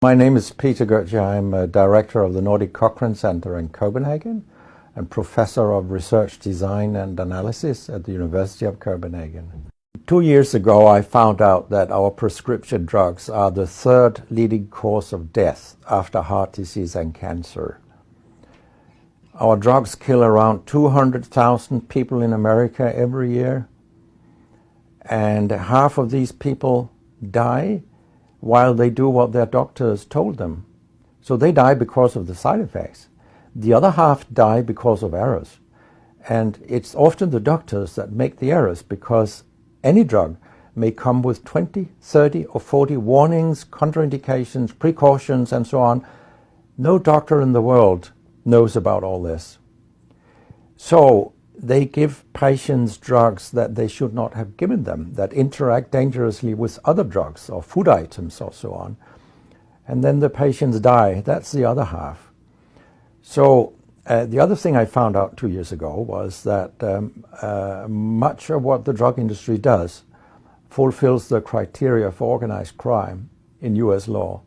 My name is Peter Goetje. I'm a director of the Nordic Cochrane Center in Copenhagen and professor of research design and analysis at the University of Copenhagen. 2 years ago, I found out that our prescription drugs are the third leading cause of death after heart disease and cancer. Our drugs kill around 200,000 people in America every year, and half of these people die while they do what their doctors told them. So they die because of the side effects. The other half die because of errors. And it's often the doctors that make the errors, because any drug may come with 20, 30 or 40 warnings, contraindications, precautions, and so on. No doctor in the world knows about all this. So they give patients drugs that they should not have given them, that interact dangerously with other drugs or food items or so on. And then the patients die. That's the other half. So the other thing I found out 2 years ago was that much of what the drug industry does fulfills the criteria for organized crime in US law.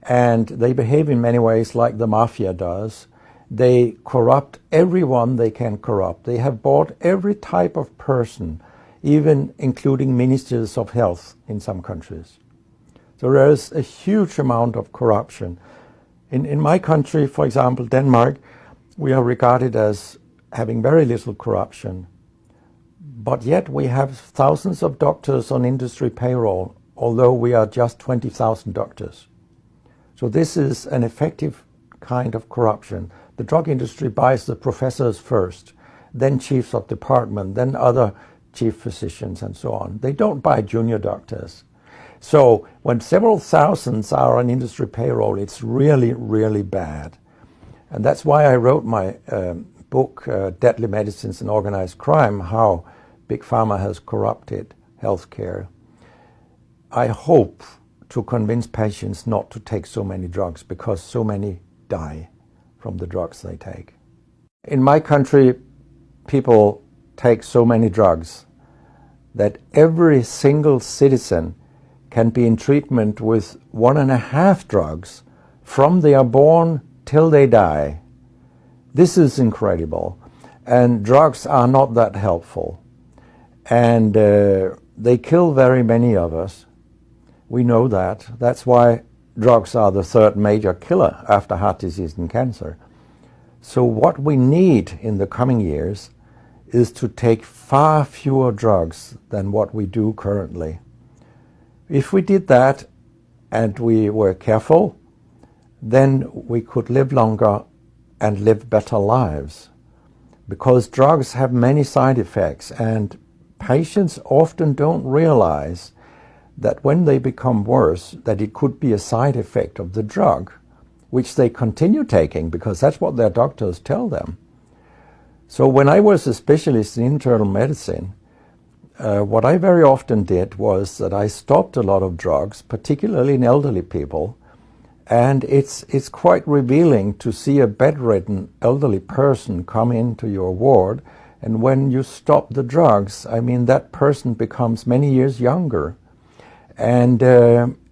And they behave in many ways like the mafia does. They corrupt everyone they can corrupt. They have bought every type of person, even including ministers of health in some countries. So there is a huge amount of corruption. In my country, for example, Denmark, we are regarded as having very little corruption. But yet we have thousands of doctors on industry payroll, although we are just 20,000 doctors. So this is an effective kind of corruption. The drug industry buys the professors first, then chiefs of department, then other chief physicians and so on. They don't buy junior doctors. So when several thousands are on industry payroll, it's really, really bad. And that's why I wrote my book, Deadly Medicines and Organized Crime, How Big Pharma Has Corrupted Healthcare. I hope to convince patients not to take so many drugs, because so many die from the drugs they take. In my country, people take so many drugs that every single citizen can be in treatment with 1.5 drugs from they are born till they die. This is incredible. And drugs are not that helpful. And they kill very many of us. We know that. That's why drugs are the third major killer after heart disease and cancer. So what we need in the coming years is to take far fewer drugs than what we do currently. If we did that and we were careful, then we could live longer and live better lives. Because drugs have many side effects, and patients often don't realize that when they become worse, that it could be a side effect of the drug, which they continue taking because that's what their doctors tell them. So when I was a specialist in internal medicine, what I very often did was that I stopped a lot of drugs, particularly in elderly people, and it's quite revealing to see a bedridden elderly person come into your ward, and when you stop the drugs, I mean, that person becomes many years younger. And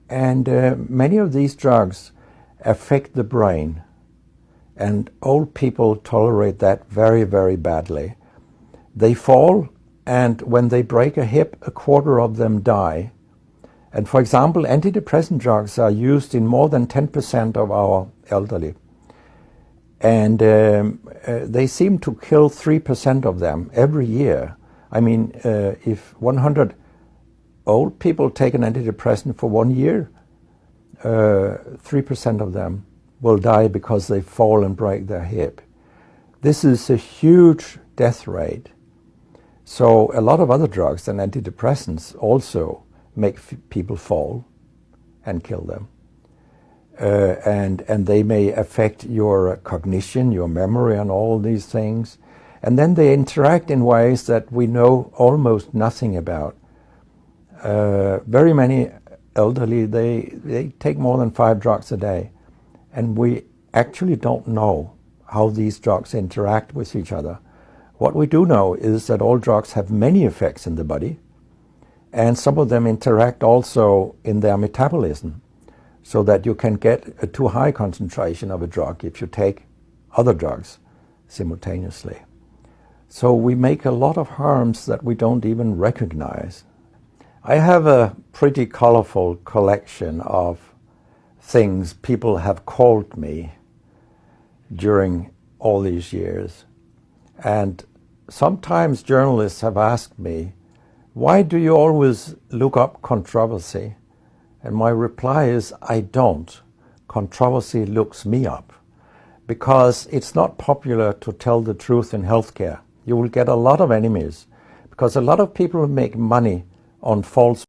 many of these drugs affect the brain, and old people tolerate that very, very badly. They fall, and when they break a hip, 1/4 of them die. And for example, antidepressant drugs are used in more than 10% of our elderly. And they seem to kill 3% of them every year. I mean, if 100 old people take an antidepressant for 1 year, 3% of them will die because they fall and break their hip. This is a huge death rate. So a lot of other drugs than antidepressants also make people fall and kill them. And they may affect your cognition, your memory, and all these things. And then they interact in ways that we know almost nothing about. Very many elderly, they take more than 5 drugs a day. And we actually don't know how these drugs interact with each other. What we do know is that all drugs have many effects in the body, and some of them interact also in their metabolism. so that you can get a too high concentration of a drug if you take other drugs simultaneously. So we make a lot of harms that we don't even recognize. I have a pretty colorful collection of things people have called me during all these years. And sometimes journalists have asked me, why do you always look up controversy? And my reply is, I don't. Controversy looks me up, because it's not popular to tell the truth in healthcare. You will get a lot of enemies, because a lot of people make money on false